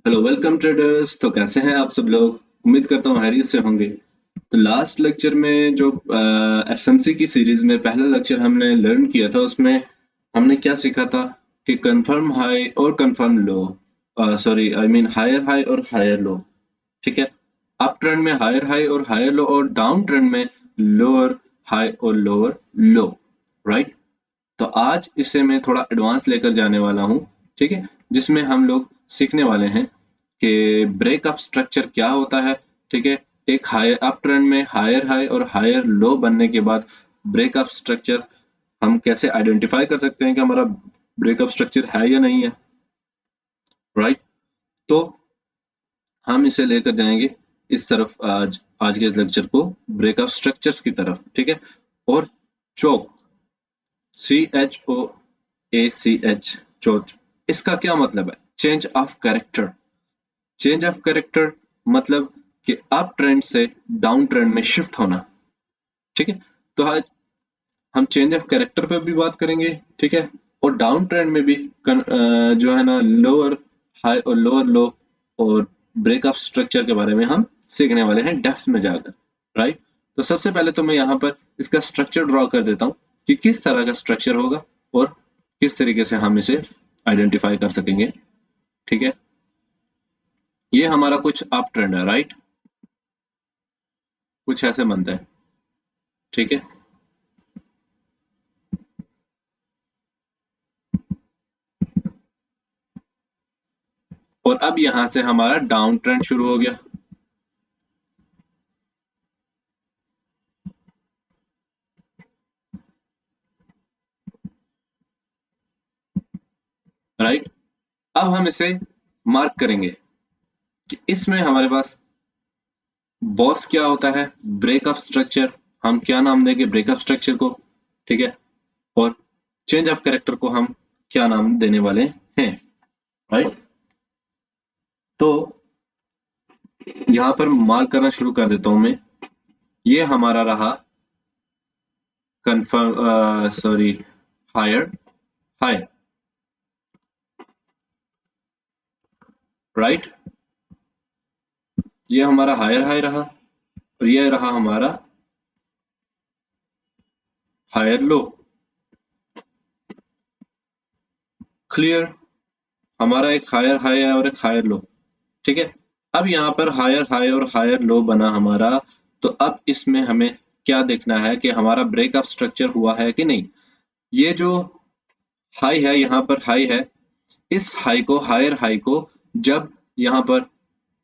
Hello welcome traders. तो कैसे हैं आप सब लोग? उम्मीद करता हूँ खैरियत से होंगे। तो लास्ट लेक्चर में जो एसएमसी की सीरीज में पहला लेक्चर हमने लर्न किया था, उसमें हमने क्या सीखा था कि कंफर्म हाई और confirm low, sorry I mean higher high और हायर लो। ठीक है, अप ट्रेंड में हायर हाई और हायर लो, और डाउन ट्रेंड में लोअर हाई और लोअर लो। राइट। तो आज इसे मैं थोड़ा एडवांस लेकर जाने वाला हूँ। ठीक है, जिसमें हम लोग सीखने वाले हैं कि ब्रेकअप स्ट्रक्चर क्या होता है। ठीक है, एक हायर अप ट्रेंड में हायर हाई और हायर लो बनने के बाद ब्रेकअप स्ट्रक्चर हम कैसे आइडेंटिफाई कर सकते हैं कि हमारा ब्रेकअप स्ट्रक्चर है या नहीं है। राइट। तो हम इसे लेकर जाएंगे इस तरफ, आज आज के इस लेक्चर को ब्रेकअप स्ट्रक्चर्स की तरफ। ठीक है, और चोक, CHOACH, चोच, इसका क्या मतलब है? Change of character. Change of character मतलब कि अप ट्रेंड से डाउन ट्रेंड में शिफ्ट होना। ठीक है, तो आज हम चेंज ऑफ कैरेक्टर पे भी बात करेंगे। ठीक है, और डाउन ट्रेंड में भी जो है ना, लोअर हाई और लोअर लो और ब्रेकअप स्ट्रक्चर के बारे में हम सीखने वाले हैं डेप्थ में जाकर। राइट। तो सबसे पहले तो मैं यहाँ पर इसका स्ट्रक्चर ड्रॉ कर देता हूँ कि किस तरह का स्ट्रक्चर होगा और किस तरीके से हम इसे आइडेंटिफाई कर सकेंगे। ठीक है, ये हमारा कुछ अप ट्रेंड है। राइट, कुछ ऐसे बनता है। ठीक है, और अब यहां से हमारा डाउन ट्रेंड शुरू हो गया। राइट, अब हम इसे मार्क करेंगे कि इसमें हमारे पास बॉस क्या होता है, ब्रेकअप स्ट्रक्चर, हम क्या नाम देंगे ब्रेकअप स्ट्रक्चर को। ठीक है, और चेंज ऑफ कैरेक्टर को हम क्या नाम देने वाले हैं। राइट। तो यहाँ पर मार्क करना शुरू कर देता हूं मैं। ये हमारा रहा confirm, sorry, higher high. Right, ये हमारा हायर हाई रहा, और ये रहा हमारा हायर लो। क्लियर, हमारा एक हायर हाई है और एक हायर लो। ठीक है, अब यहाँ पर हायर हाई और हायर लो बना हमारा। तो अब इसमें हमें क्या देखना है कि हमारा ब्रेकअप स्ट्रक्चर हुआ है कि नहीं। ये जो हाई है, यहाँ पर हाई है, इस हाई को, हायर हाई को जब यहाँ पर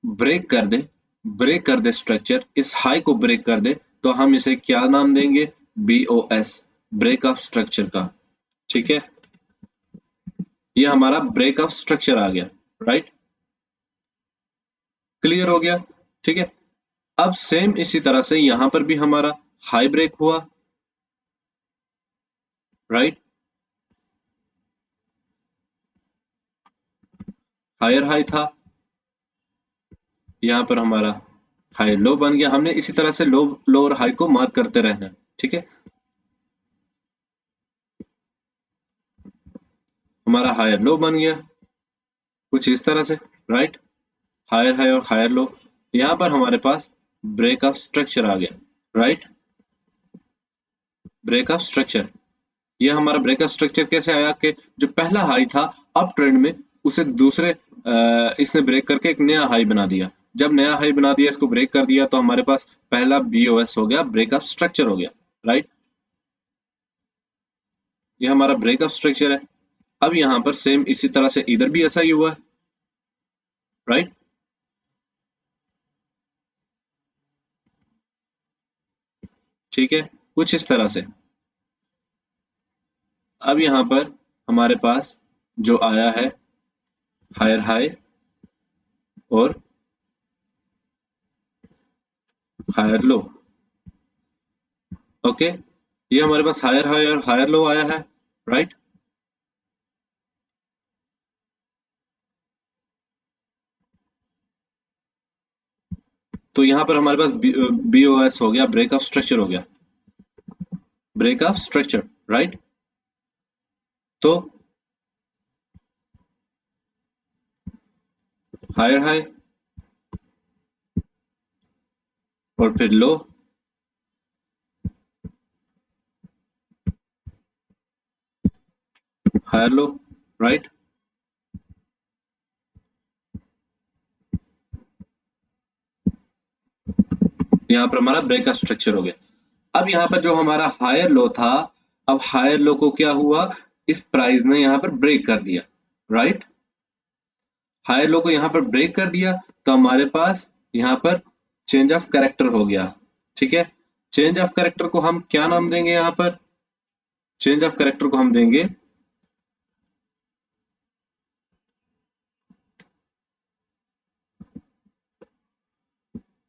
ब्रेक कर दे, ब्रेक कर दे स्ट्रक्चर, इस हाई को ब्रेक कर दे, तो हम इसे क्या नाम देंगे? BOS, ब्रेकअप स्ट्रक्चर का। ठीक है, ये हमारा ब्रेकअप स्ट्रक्चर आ गया। राइट, क्लियर हो गया। ठीक है, अब सेम इसी तरह से यहां पर भी हमारा हाई ब्रेक हुआ। राइट, हायर हाई था, यहाँ पर हमारा हाई लो बन गया। हमने इसी तरह से लो लो और हाई को मार्क करते रहना है। ठीक है, हमारा हायर लो बन गया कुछ इस तरह से। राइट, हायर हाई और हायर लो, यहाँ पर हमारे पास ब्रेकअप स्ट्रक्चर आ गया। राइट, ब्रेकअप स्ट्रक्चर, ये हमारा ब्रेकअप स्ट्रक्चर कैसे आया कि जो पहला हाई था अप ट्रेंड में, उसे दूसरे इसने ब्रेक करके एक नया हाई बना दिया। जब नया हाई बना दिया, इसको ब्रेक कर दिया, तो हमारे पास पहला BOS हो गया, ब्रेकअप स्ट्रक्चर हो गया। राइट, ये हमारा ब्रेकअप स्ट्रक्चर है। अब यहाँ पर सेम इसी तरह से इधर भी ऐसा ही हुआ है। राइट, ठीक है, कुछ इस तरह से। अब यहाँ पर हमारे पास जो आया है हायर हाई और हायर लो। ओके, ये हमारे पास हायर हाई और हायर लो आया है। राइट, तो यहाँ पर हमारे पास BOS हो गया, ब्रेकअप स्ट्रक्चर हो गया, ब्रेकअप स्ट्रक्चर। राइट, तो हायर हाई और फिर लो, हायर लो, राइट। यहाँ पर हमारा ब्रेक का स्ट्रक्चर हो गया। अब यहाँ पर जो हमारा हायर लो था, अब हायर लो को क्या हुआ, इस प्राइस ने यहाँ पर ब्रेक कर दिया, राइट। हायर लो को यहाँ पर ब्रेक कर दिया, तो हमारे पास यहाँ पर चेंज ऑफ कैरेक्टर हो गया, ठीक है। चेंज ऑफ कैरेक्टर को हम क्या नाम देंगे, यहाँ पर चेंज ऑफ कैरेक्टर को हम देंगे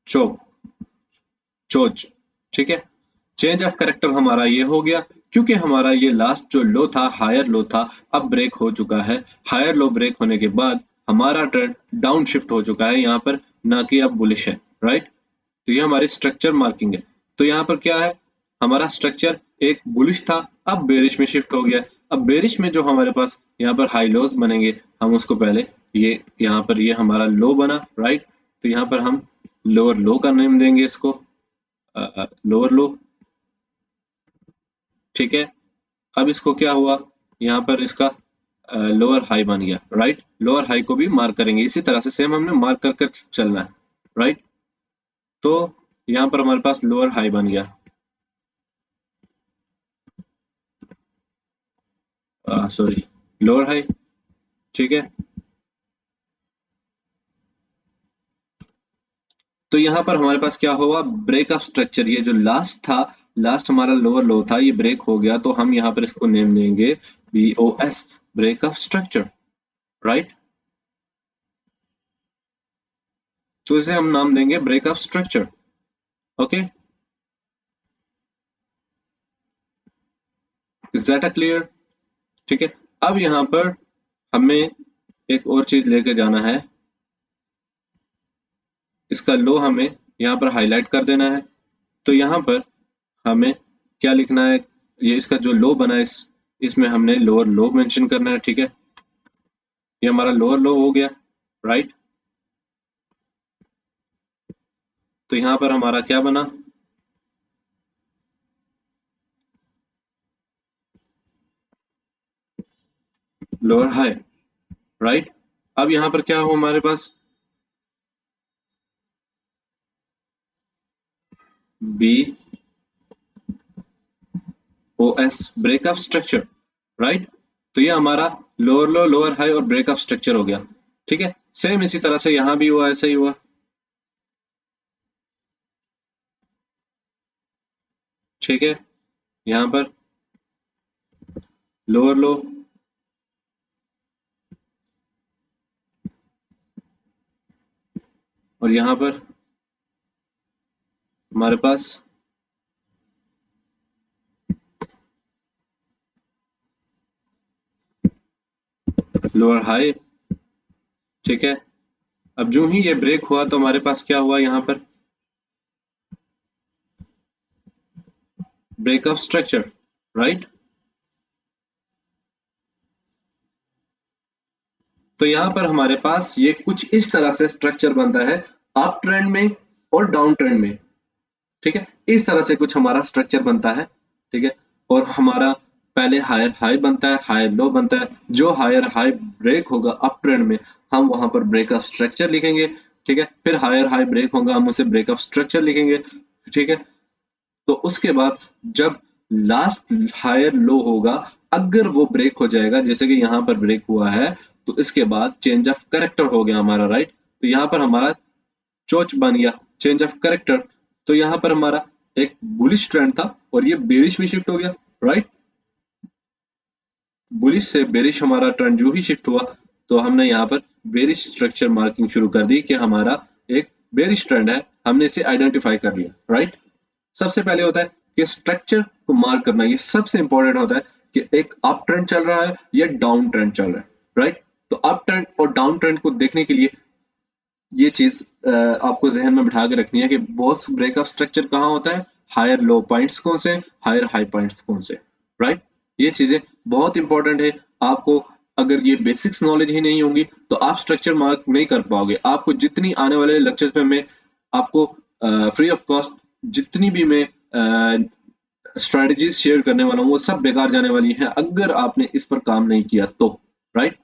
चो चोच, ठीक है। चेंज ऑफ कैरेक्टर हमारा ये हो गया, क्योंकि हमारा ये लास्ट जो लो था, हायर लो था, अब ब्रेक हो चुका है। हायर लो ब्रेक होने के बाद हमारा ट्रेंड डाउन शिफ्ट हो चुका है यहाँ पर, ना कि अब बुलिश है, राइट। तो ये हमारी स्ट्रक्चर मार्किंग है। तो यहाँ पर क्या है, हमारा स्ट्रक्चर एक बुलिश था, अब बेरिश में शिफ्ट हो गया। अब बेरिश में जो हमारे पास यहाँ पर हाई लोज बनेंगे, हम उसको पहले ये यहाँ पर ये हमारा लो बना, राइट। तो यहाँ पर हम लोअर लो का नेम देंगे इसको, लोअर लो, ठीक है। अब इसको क्या हुआ, यहाँ पर इसका लोअर हाई बन गया, राइट। लोअर हाई को भी मार्क करेंगे, इसी तरह से सेम हमने मार्क कर कर चलना है, राइट। तो यहाँ पर हमारे पास लोअर हाई बन गया, सॉरी, लोअर हाई, ठीक है। तो यहाँ पर हमारे पास क्या होगा, ब्रेक ऑफ स्ट्रक्चर, ये जो लास्ट था, लास्ट हमारा लोअर लो था, ये ब्रेक हो गया, तो हम यहाँ पर इसको नेम देंगे BOS, break of structure, right. तो इसे हम नाम देंगे break of structure, okay. Is that a clear, ठीक है। अब यहाँ पर हमें एक और चीज लेके जाना है, इसका लो हमें यहाँ पर हाईलाइट कर देना है। तो यहाँ पर हमें क्या लिखना है, ये इसका जो लो बना है, इसमें हमने लोअर लो मेंशन करना है, ठीक है। ये हमारा लोअर लो हो गया, राइट। तो यहाँ पर हमारा क्या बना, लोअर हाई, राइट। अब यहाँ पर क्या हो हमारे पास, BOS, break of structure, right. तो ये हमारा लोअर लो, लोअर हाई और ब्रेक ऑफ स्ट्रक्चर हो गया, ठीक है। सेम इसी तरह से यहाँ भी हुआ, ऐसा ही हुआ, ठीक है। यहाँ पर लोअर लो, और यहाँ पर हमारे पास लोअर हाई, ठीक है। अब जो ही ये ब्रेक हुआ, तो हमारे पास क्या हुआ, यहाँ पर ब्रेक ऑफ स्ट्रक्चर, राइट। तो यहाँ पर हमारे पास ये कुछ इस तरह से स्ट्रक्चर बनता है, अप ट्रेंड में और डाउन ट्रेंड में, ठीक है। इस तरह से कुछ हमारा स्ट्रक्चर बनता है, ठीक है। और हमारा पहले हायर हाई बनता है, हायर लो बनता है। जो हायर हाई ब्रेक होगा अप ट्रेंड में, हम वहां पर ब्रेक ऑफ स्ट्रक्चर लिखेंगे, ठीक है। फिर हायर हाई ब्रेक होगा, हम उसे ब्रेक ऑफ स्ट्रक्चर लिखेंगे, ठीक है। तो उसके बाद जब लास्ट हायर लो होगा, अगर वो ब्रेक हो जाएगा, जैसे कि यहाँ पर ब्रेक हुआ है, तो इसके बाद चेंज ऑफ कैरेक्टर हो गया हमारा, राइट। तो यहाँ पर हमारा चोच बन गया, चेंज ऑफ कैरेक्टर। तो यहाँ पर हमारा एक बुलिश ट्रेंड था और ये बेरिश में शिफ्ट हो गया, राइट। बुलिश से बेरिश हमारा ट्रेंड जो ही शिफ्ट हुआ, तो हमने यहाँ पर बेरिश स्ट्रक्चर मार्किंग शुरू कर दी कि हमारा एक बेरिश ट्रेंड है, हमने इसे आइडेंटिफाई कर लिया, राइट। सबसे पहले होता है कि स्ट्रक्चर को मार्क करना, ये सबसे इंपॉर्टेंट होता है कि एक अप ट्रेंड चल रहा है या डाउन ट्रेंड चल रहा है, राइट। तो अप ट्रेंड और डाउन ट्रेंड को देखने के लिए ये चीज आपको जहन में बिठा के रखनी है कि बॉस ब्रेक ऑफ स्ट्रक्चर कहाँ होता है, हायर लो पॉइंट्स कौन से, हायर हाई पॉइंट्स कौन से, राइट। ये चीजें बहुत इंपॉर्टेंट है आपको अगर ये बेसिक्स नॉलेज ही नहीं होंगी तो आप स्ट्रक्चर मार्क नहीं कर पाओगे। आपको जितनी आने वाले लेक्चर्स में मैं आपको फ्री ऑफ कॉस्ट जितनी भी मैं स्ट्रेटजीज शेयर करने वाला हूँ वो सब बेकार जाने वाली हैं अगर आपने इस पर काम नहीं किया तो, राइट।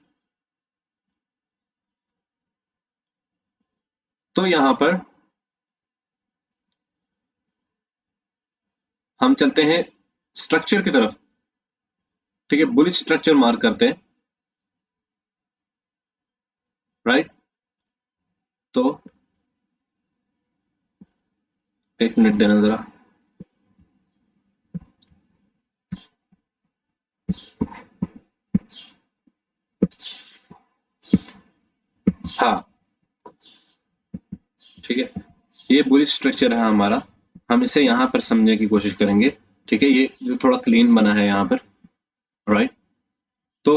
तो यहां पर हम चलते हैं स्ट्रक्चर की तरफ, ठीक है। बुलिश स्ट्रक्चर मार्क करते हैं, राइट। तो एक मिनट देना जरा। हाँ, ठीक है। ये बुलिश स्ट्रक्चर है हमारा, हम इसे यहाँ पर समझने की कोशिश करेंगे, ठीक है। ये जो थोड़ा क्लीन बना है यहाँ पर, राइट। तो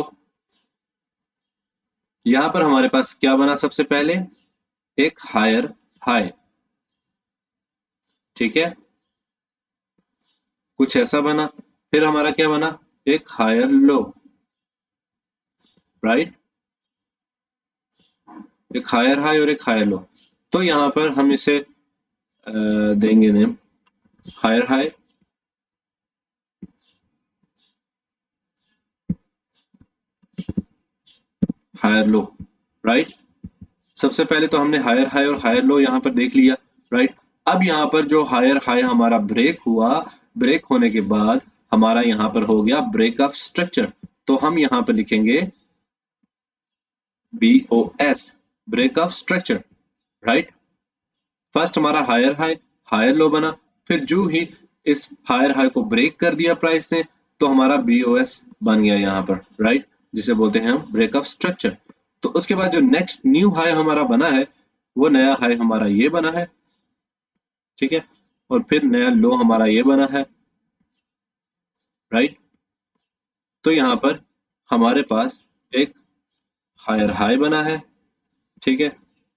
यहाँ पर हमारे पास क्या बना, सबसे पहले एक हायर हाई, ठीक है, कुछ ऐसा बना। फिर हमारा क्या बना, एक हायर लो, राइट, एक हायर हाई और एक हायर लो। तो यहाँ पर हम इसे देंगे name higher high, higher low, right. सबसे पहले तो हमने हायर हाई और हायर लो यहाँ पर देख लिया, राइट। अब यहाँ पर जो हायर हाई हमारा ब्रेक हुआ, ब्रेक होने के बाद हमारा यहाँ पर हो गया ब्रेक ऑफ स्ट्रक्चर। तो हम यहाँ पर लिखेंगे BOS, break of structure, right. First हमारा हायर हाई, हायर लो बना, फिर जो ही इस हायर हाई को ब्रेक कर दिया प्राइस ने तो हमारा BOS बन गया यहाँ पर, राइट, जिसे बोलते हैं हम ब्रेक ऑफ स्ट्रक्चर। तो उसके बाद जो नेक्स्ट न्यू हाई हमारा बना है वो नया हाई हमारा ये बना है, ठीक है, और फिर नया लो हमारा ये बना है, राइट। तो यहाँ पर हमारे पास एक हायर हाई बना है, ठीक है।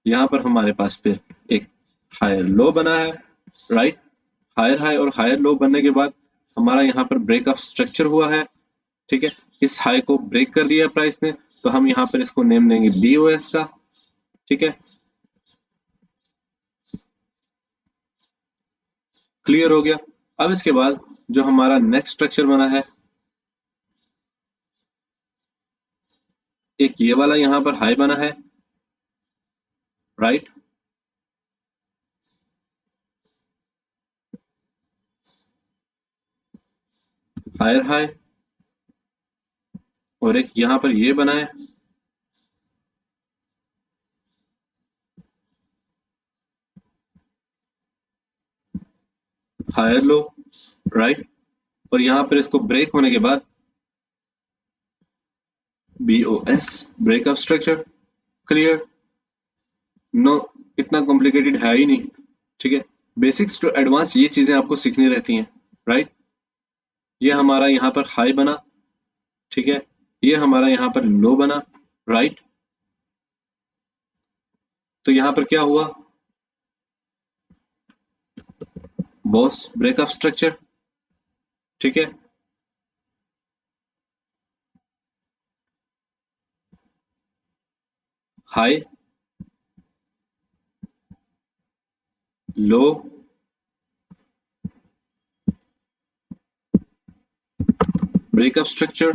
यहाँ पर हमारे पास फिर एक हायर लो बना है, राइट। हायर हाई और हायर लो बनने के बाद हमारा यहाँ पर ब्रेक ऑफ स्ट्रक्चर हुआ है, ठीक है। इस हाई को ब्रेक कर दिया प्राइस ने तो हम यहाँ पर इसको नेम देंगे BOS का, ठीक है। क्लियर हो गया। अब इसके बाद जो हमारा नेक्स्ट स्ट्रक्चर बना है, एक ये वाला यहाँ पर हाई बना है, राइट, हायर हाई, और एक यहाँ पर ये बना है, हायर लो, राइट, और यहाँ पर इसको ब्रेक होने के बाद BOS, break of structure. Clear, no, इतना कॉम्प्लिकेटेड है ही नहीं, ठीक है। बेसिक्स टू एडवांस ये चीजें आपको सीखनी रहती हैं, राइट। ये हमारा यहाँ पर हाई बना, ठीक है, ये हमारा यहाँ पर लो बना, राइट। तो यहाँ पर क्या हुआ, बॉस ब्रेक ऑफ स्ट्रक्चर, ठीक है। High, low, break of structure,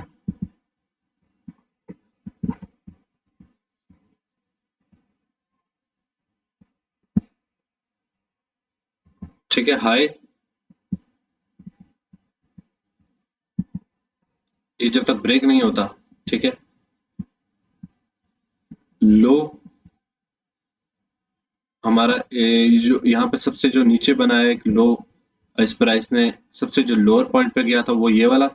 ठीक है। हाई, ये जब तक ब्रेक नहीं होता, ठीक है। लो, हमारा जो यहाँ पे सबसे जो नीचे बना है एक लो, इस प्राइस ने सबसे जो लोअर पॉइंट पे गया था वो ये वाला,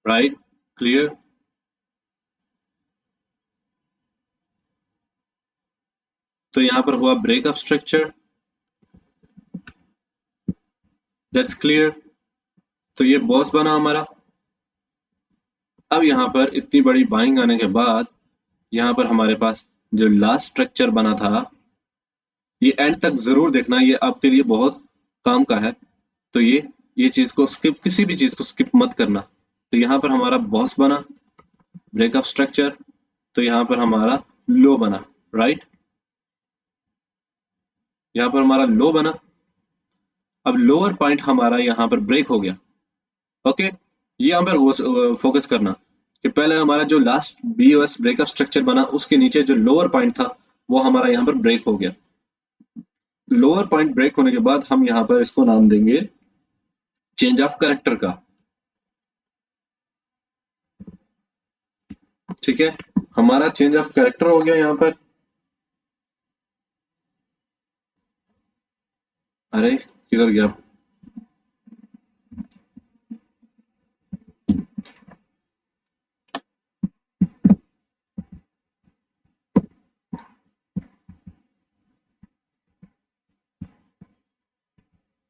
राइट। क्लियर, तो यहाँ पर हुआ break of structure, that's clear. तो ये बॉस बना हमारा। अब यहाँ पर इतनी बड़ी बाइंग आने के बाद यहाँ पर हमारे पास जो लास्ट स्ट्रक्चर बना था, ये एंड तक जरूर देखना, ये आपके लिए बहुत काम का है। तो ये चीज को स्किप, किसी भी चीज को स्किप मत करना। तो यहाँ पर हमारा बॉस बना, ब्रेकअप स्ट्रक्चर, तो यहाँ पर हमारा लो बना, राइट, यहाँ पर हमारा लो बना। अब लोअर पॉइंट हमारा यहाँ पर ब्रेक हो गया। ओके, ये यहाँ पर फोकस करना कि पहले हमारा जो लास्ट बीओएस ब्रेकअप स्ट्रक्चर बना उसके नीचे जो लोअर पॉइंट था वो हमारा यहाँ पर ब्रेक हो गया। लोअर पॉइंट ब्रेक होने के बाद हम यहाँ पर इसको नाम देंगे चेंज ऑफ कैरेक्टर का। ठीक है, हमारा चेंज ऑफ कैरेक्टर हो गया यहाँ पर। अरे किधर गया?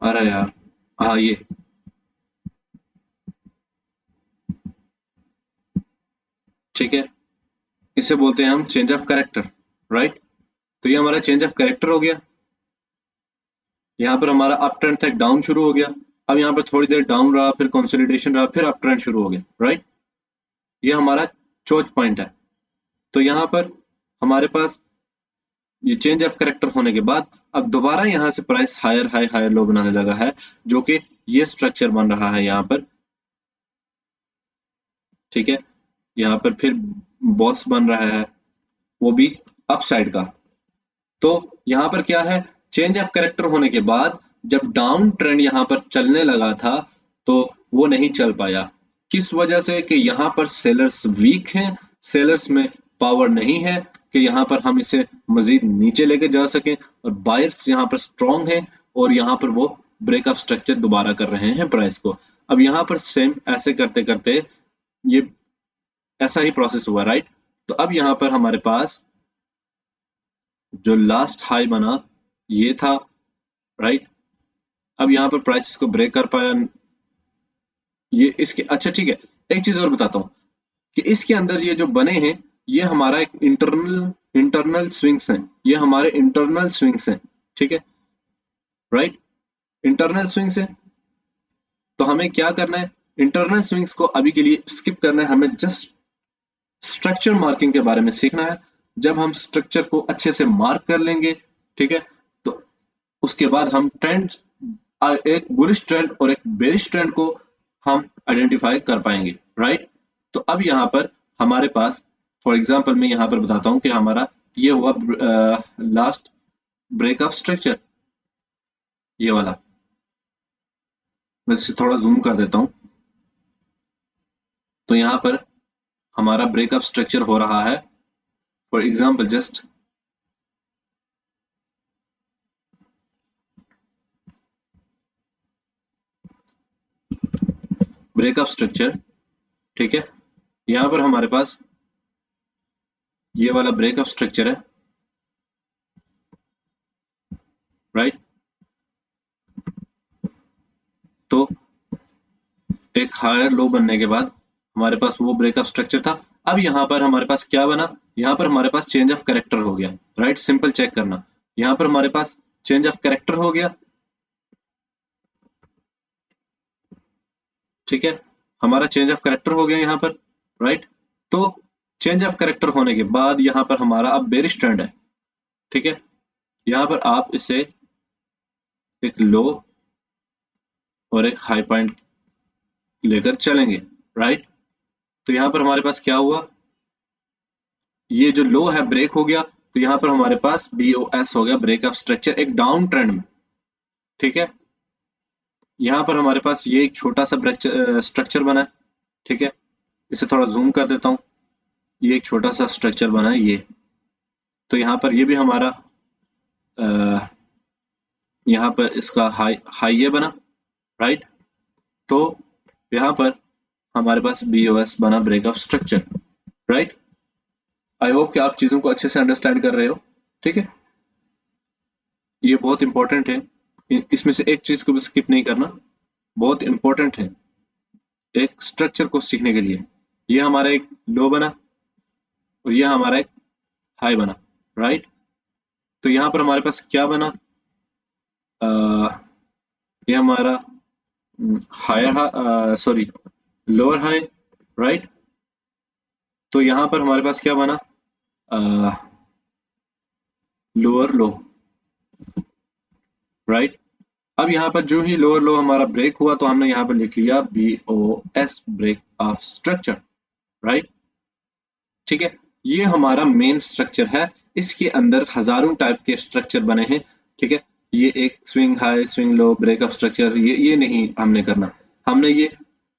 अरे यार, हाँ ये, ठीक है, इसे बोलते हैं हम चेंज ऑफ कैरेक्टर, राइट। तो ये हमारा चेंज ऑफ कैरेक्टर हो गया। यहाँ पर हमारा अप ट्रेंड था, डाउन शुरू हो गया। अब यहाँ पर थोड़ी देर डाउन रहा, फिर कंसोलिडेशन रहा, फिर अप ट्रेंड शुरू हो गया, राइट। ये हमारा चौथ पॉइंट है। तो यहाँ पर हमारे पास ये चेंज ऑफ कैरेक्टर होने के बाद अब दोबारा यहाँ से price higher high higher low बनाने लगा है, जो कि ये स्ट्रक्चर बन रहा है यहाँ पर। ठीक है, यहाँ पर फिर बॉस बन रहा है, वो भी अप साइड का। तो यहाँ पर क्या है, चेंज ऑफ कैरेक्टर होने के बाद जब डाउन ट्रेंड यहाँ पर चलने लगा था तो वो नहीं चल पाया। किस वजह से? कि यहाँ पर सेलर्स वीक हैं, सेलर्स में पावर नहीं है कि यहाँ पर हम इसे मजीद नीचे लेके जा सकें, और बायर्स यहाँ पर स्ट्रॉन्ग हैं और यहाँ पर वो ब्रेकअप स्ट्रक्चर दोबारा कर रहे हैं प्राइस को। अब यहाँ पर सेम ऐसे करते करते ये ऐसा ही प्रोसेस हुआ, राइट। तो अब यहाँ पर हमारे पास जो लास्ट हाई बना ये था, राइट। अब यहाँ पर प्राइस को ब्रेक कर पाया ये इसके। अच्छा ठीक है, एक चीज और बताता हूँ कि इसके अंदर ये जो बने हैं ये हमारा एक इंटरनल इंटरनल स्विंग्स हैं, ये हमारे इंटरनल स्विंग्स हैं। ठीक है, राइट, इंटरनल स्विंग्स हैं। तो हमें क्या करना है, इंटरनल स्विंग्स को अभी के लिए स्किप करना है, हमें जस्ट स्ट्रक्चर मार्किंग के बारे में सीखना है। जब हम स्ट्रक्चर को अच्छे से मार्क कर लेंगे, ठीक है, तो उसके बाद हम ट्रेंड, एक बुलिश ट्रेंड और एक बेरिश ट्रेंड को हम आइडेंटिफाई कर पाएंगे, राइट। तो अब यहाँ पर हमारे पास, फॉर एग्जांपल मैं यहाँ पर बताता हूँ कि हमारा ये हुआ लास्ट ब्रेकअप स्ट्रक्चर, ये वाला। मैं इसे थोड़ा जूम कर देता हूँ। तो यहाँ पर हमारा ब्रेकअप स्ट्रक्चर हो रहा है, for example just breakup structure. ठीक है, यहाँ पर हमारे पास ये वाला ब्रेकअप स्ट्रक्चर है, राइट। तो एक हायर लो बनने के बाद हमारे पास वो ब्रेकअप स्ट्रक्चर था। अब यहाँ पर हमारे पास क्या बना, यहाँ पर हमारे पास चेंज ऑफ कैरेक्टर हो गया, राइट। सिंपल चेक करना, यहाँ पर हमारे पास चेंज ऑफ कैरेक्टर हो गया। ठीक है, हमारा चेंज ऑफ कैरेक्टर हो गया यहाँ पर, राइट। तो चेंज ऑफ कैरेक्टर होने के बाद यहाँ पर हमारा अब बेरिश ट्रेंड है। ठीक है, यहाँ पर आप इसे एक लो और एक हाई पॉइंट लेकर चलेंगे, राइट। तो यहाँ पर हमारे पास क्या हुआ, ये जो लो है ब्रेक हो गया, तो यहाँ पर हमारे पास BOS हो गया, ब्रेकअप स्ट्रक्चर, एक डाउन ट्रेंड में। ठीक है, यहाँ पर हमारे पास ये एक छोटा सा स्ट्रक्चर बना है। ठीक है, इसे थोड़ा जूम कर देता हूँ, ये एक छोटा सा स्ट्रक्चर बना है ये। तो यहाँ पर ये भी हमारा यहाँ पर इसका हाई हाई ये बना, राइट। तो यहाँ पर हमारे पास BOS बना, breakup structure, right. I hope कि आप चीजों को अच्छे से अंडरस्टैंड कर रहे हो। ठीक है, ये बहुत इंपॉर्टेंट है, इसमें से एक चीज को भी स्किप नहीं करना, बहुत इंपॉर्टेंट है एक स्ट्रक्चर को सीखने के लिए। ये हमारा एक लो बना और ये हमारा एक हाई बना, राइट। तो यहाँ पर हमारे पास क्या बना, ये हमारा higher, sorry, lower high, right. तो यहाँ पर हमारे पास क्या बना, लोअर लो, राइट। अब यहाँ पर जो ही लोअर लो हमारा ब्रेक हुआ तो हमने यहाँ पर लिख लिया BOS, break of structure, right. ठीक है, ये हमारा मेन स्ट्रक्चर है। इसके अंदर हजारों टाइप के स्ट्रक्चर बने हैं। ठीक है, ये एक swing high swing low break of structure, ये नहीं हमने करना। हमने ये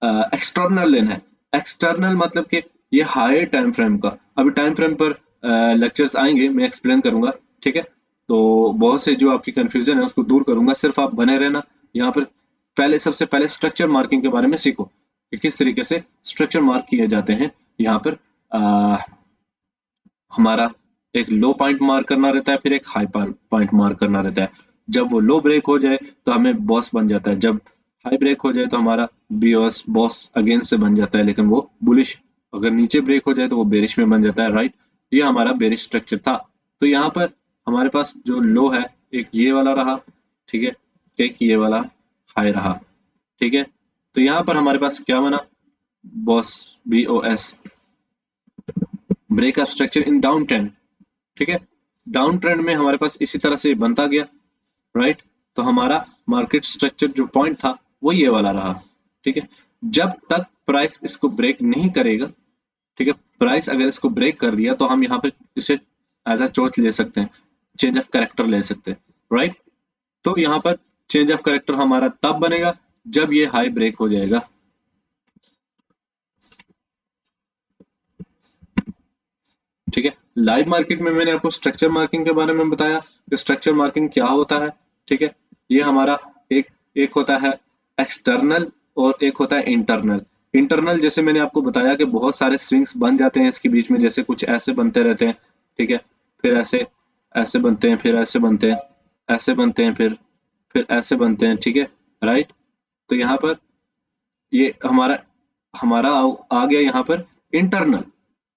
एक्सटर्नल लेना है। एक्सटर्नल मतलब कि ये हाई टाइम फ्रेम का। अभी टाइम फ्रेम पर लेक्चर्स आएंगे, मैं एक्सप्लेन करूंगा। ठीक है, तो बहुत से जो आपकी कंफ्यूजन है उसको दूर करूंगा, सिर्फ आप बने रहना यहाँ पर। पहले सबसे पहले स्ट्रक्चर मार्किंग के बारे में सीखो कि किस तरीके से स्ट्रक्चर मार्क किए जाते हैं। यहाँ पर हमारा एक लो पॉइंट मार्क करना रहता है, फिर एक हाई पॉइंट मार्क करना रहता है। जब वो लो ब्रेक हो जाए तो हमें बॉस बन जाता है, जब हाई ब्रेक हो जाए तो हमारा बीओएस बॉस अगेंस्ट से बन जाता है, लेकिन वो बुलिश। अगर नीचे ब्रेक हो जाए तो वो बेरिश में बन जाता है, राइट। ये हमारा बेरिश स्ट्रक्चर था। तो यहाँ पर हमारे पास जो लो है, एक ये वाला रहा, ठीक है, एक ये वाला हाई रहा। ठीक है, तो यहाँ पर हमारे पास क्या बना, boss, BOS, breakup structure in down trend. ठीक है, डाउन ट्रेंड में हमारे पास इसी तरह से बनता गया, राइट। तो हमारा मार्केट स्ट्रक्चर जो पॉइंट था वो ये वाला रहा। ठीक है, जब तक प्राइस इसको ब्रेक नहीं करेगा, ठीक है, प्राइस अगर इसको ब्रेक कर दिया तो हम यहाँ पे इसे एज अ चोच ले सकते हैं, चेंज ऑफ कैरेक्टर ले सकते हैं, राइट। तो यहाँ पर चेंज ऑफ कैरेक्टर हमारा तब बनेगा जब ये हाई ब्रेक हो जाएगा। ठीक है, लाइव मार्केट में मैंने आपको स्ट्रक्चर मार्किंग के बारे में बताया कि स्ट्रक्चर मार्किंग क्या होता है। ठीक है, ये हमारा एक एक होता है एक्सटर्नल और एक होता है इंटरनल। इंटरनल जैसे मैंने आपको बताया कि बहुत सारे स्विंग्स बन जाते हैं इसके बीच में, जैसे कुछ ऐसे बनते रहते हैं। ठीक है, फिर ऐसे ऐसे बनते हैं, फिर ऐसे बनते हैं, ऐसे बनते हैं, फिर ऐसे बनते हैं। ठीक है, राइट। तो यहाँ पर ये हमारा हमारा आ गया यहाँ पर इंटरनल।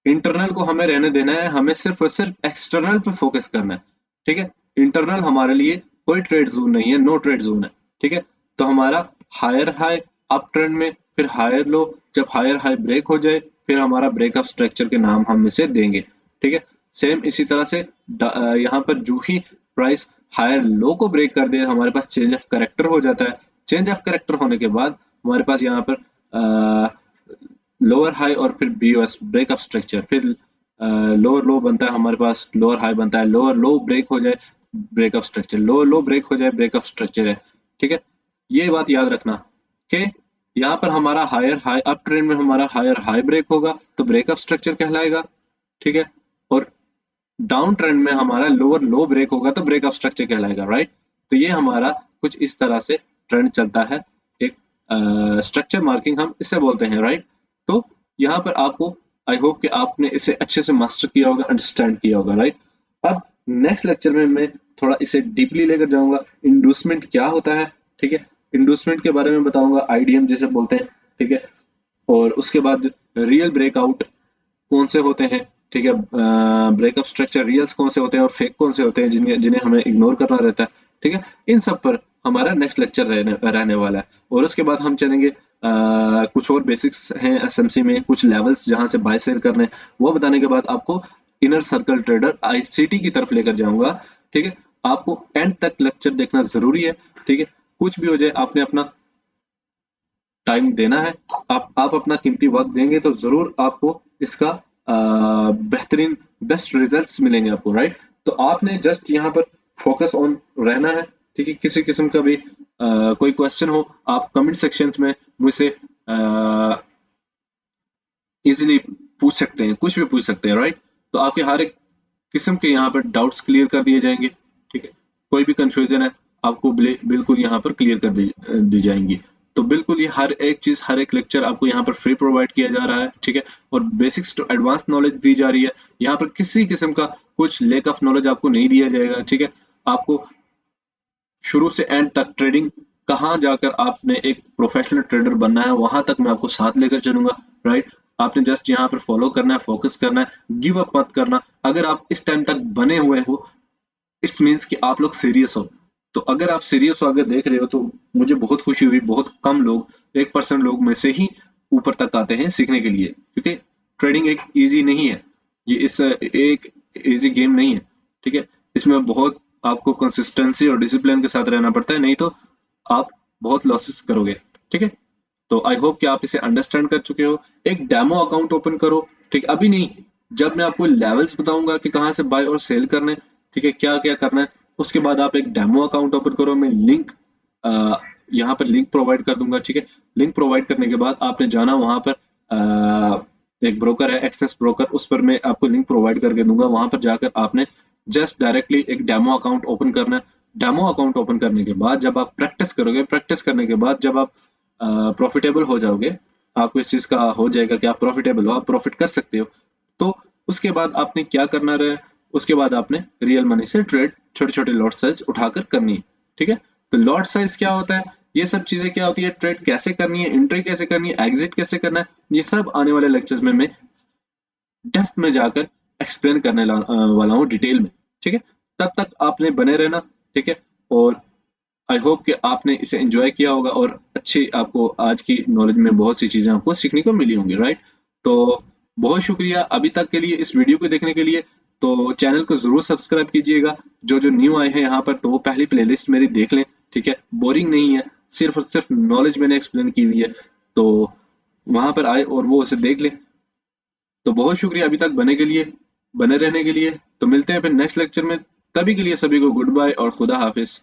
इंटरनल को हमें रहने देना है, हमें सिर्फ और सिर्फ एक्सटर्नल पे फोकस करना है। ठीक है, इंटरनल हमारे लिए कोई ट्रेड जोन नहीं है, नो ट्रेड जोन है। ठीक है, तो हमारा हायर हाई अप ट्रेंड में, फिर हायर लो, जब हायर हाई ब्रेक हो जाए फिर हमारा ब्रेकअप स्ट्रक्चर के नाम हम इसे देंगे। ठीक है, सेम इसी तरह से यहाँ पर जो ही प्राइस हायर लो को ब्रेक कर दे हमारे पास चेंज ऑफ करेक्टर हो जाता है। चेंज ऑफ करेक्टर होने के बाद हमारे पास यहाँ पर लोअर हाई और फिर BOS ब्रेकअप स्ट्रक्चर, फिर लोअर लो बनता है हमारे पास, लोअर हाई बनता है, लोअर लो ब्रेक हो जाए break of structure, lower low break हो जाए ब्रेकअप स्ट्रक्चर है। ठीक है, ये बात याद रखना कि यहाँ पर हमारा हायर हाई अप ट्रेंड में हमारा हायर हाई ब्रेक होगा तो ब्रेकअप स्ट्रक्चर कहलाएगा। ठीक है, और डाउन ट्रेंड में हमारा लोअर लो ब्रेक होगा तो ब्रेकअप स्ट्रक्चर कहलाएगा, राइट। तो ये हमारा कुछ इस तरह से ट्रेंड चलता है। एक स्ट्रक्चर मार्किंग हम इसे बोलते हैं, राइट। तो यहाँ पर आपको, आई होप कि आपने इसे अच्छे से मास्टर किया होगा, अंडरस्टैंड किया होगा, राइट। अब नेक्स्ट लेक्चर में मैं थोड़ा इसे डीपली लेकर जाऊंगा, इंडूसमेंट क्या होता है। ठीक है, इंडूसमेंट के बारे में बताऊंगा, IDM जिसे बोलते हैं। ठीक है, और उसके बाद रियल ब्रेकआउट कौन से होते हैं। ठीक है, ब्रेकअप स्ट्रक्चर रियल्स कौन से होते हैं और फेक कौन से होते हैं जिन्हें जिन्हें हमें इग्नोर करना रहता है। ठीक है, इन सब पर हमारा नेक्स्ट लेक्चर रहने वाला है। और उसके बाद हम चलेंगे कुछ और बेसिक्स हैं SMC में, कुछ लेवल्स जहां से बाय सेल करने, वो बताने के बाद आपको इनर सर्कल ट्रेडर ICT की तरफ लेकर जाऊंगा। ठीक है, आपको एंड तक लेक्चर देखना जरूरी है। ठीक है, कुछ भी हो जाए आपने अपना टाइम देना है। आप अपना कीमती वक्त देंगे तो जरूर आपको इसका बेहतरीन बेस्ट रिजल्ट्स मिलेंगे आपको, राइट। तो आपने जस्ट यहाँ पर फोकस ऑन रहना है। ठीक है, किसी किस्म का भी कोई क्वेश्चन हो आप कमेंट सेक्शन में मुझसे इजीली पूछ सकते हैं, कुछ भी पूछ सकते हैं, राइट। तो आपके हर एक किस्म के यहाँ पर डाउट्स क्लियर कर दिए जाएंगे। ठीक है, कोई भी कंफ्यूजन है आपको बिल्कुल यहाँ पर क्लियर कर दी जाएंगी। तो बिल्कुल ये हर एक चीज, हर एक लेक्चर आपको यहाँ पर फ्री प्रोवाइड किया जा रहा है। ठीक है, और बेसिक्स टू एडवांस नॉलेज दी जा रही है। यहाँ पर किसी किस्म का कुछ लेक ऑफ नॉलेज आपको नहीं दिया जाएगा। ठीक है, आपको शुरू से एंड तक ट्रेडिंग कहाँ जाकर आपने एक प्रोफेशनल ट्रेडर बनना है वहां तक मैं आपको साथ लेकर चलूंगा, राइट। आपने जस्ट यहाँ पर फॉलो करना है, फोकस करना है, गिव अप मत करना। अगर आप इस टाइम तक बने हुए हो इट्स मीन्स कि आप लोग सीरियस हो। तो अगर आप सीरियस हो, अगर देख रहे हो, तो मुझे बहुत खुशी हुई। बहुत कम लोग, 1% लोग में से ही ऊपर तक आते हैं सीखने के लिए, क्योंकि ट्रेडिंग एक इजी नहीं है, ये इस एक इजी गेम नहीं है, ठीक है। इसमें बहुत आपको कंसिस्टेंसी और डिसिप्लिन के साथ रहना पड़ता है, नहीं तो आप बहुत लॉसेस करोगे, ठीक है। तो आई होप कि आप इसे अंडरस्टैंड कर चुके हो। एक डेमो अकाउंट ओपन करो, ठीक है, अभी नहीं, जब मैं आपको लेवल्स बताऊंगा कि कहाँ से बाय और सेल करने, ठीक है, क्या क्या करना है, उसके बाद आप एक डेमो अकाउंट ओपन करो। मैं लिंक यहाँ पर लिंक प्रोवाइड कर दूंगा, ठीक है। लिंक प्रोवाइड करने के बाद आपने जाना वहां पर, एक ब्रोकर है एक्सेस ब्रोकर, उस पर मैं आपको लिंक प्रोवाइड करके दूंगा। वहां पर जाकर आपने जस्ट डायरेक्टली एक डेमो अकाउंट ओपन करना है। डेमो अकाउंट ओपन करने के बाद जब आप प्रैक्टिस करोगे, प्रैक्टिस करने के बाद जब आप प्रॉफिटेबल हो जाओगे, आपको इस चीज का हो जाएगा कि आप प्रॉफिटेबल हो, आप प्रॉफिट कर सकते हो, तो उसके बाद आपने क्या करना रहे, उसके बाद आपने रियल मनी से ट्रेड छोटे छोटे लॉट साइज उठाकर करनी है, ठीक है। तो लॉट साइज क्या होता है, ये सब चीजें क्या होती है, ट्रेड कैसे करनी है, एंट्री कैसे करनी है, एग्जिट कैसे करना है, ये सब आने वाले लेक्चर्स में मैं डेप्थ में जाकर एक्सप्लेन करने वाला हूँ डिटेल में, ठीक है। तब तक आपने बने रहना, ठीक है। और आई होप कि आपने इसे एंजॉय किया होगा और अच्छी आपको आज की नॉलेज में बहुत सी चीजें आपको सीखने को मिली होंगी, राइट। तो बहुत शुक्रिया अभी तक के लिए, इस वीडियो को देखने के लिए। तो चैनल को जरूर सब्सक्राइब कीजिएगा। जो जो न्यू आए हैं यहाँ पर, तो वो पहली प्लेलिस्ट मेरी देख लें, ठीक है। बोरिंग नहीं है, सिर्फ और सिर्फ नॉलेज मैंने एक्सप्लेन की हुई है, तो वहां पर आए और वो उसे देख लें। तो बहुत शुक्रिया अभी तक बने रहने के लिए। तो मिलते हैं फिर नेक्स्ट लेक्चर में, तभी के लिए सभी को गुड बाय और खुदा हाफिज।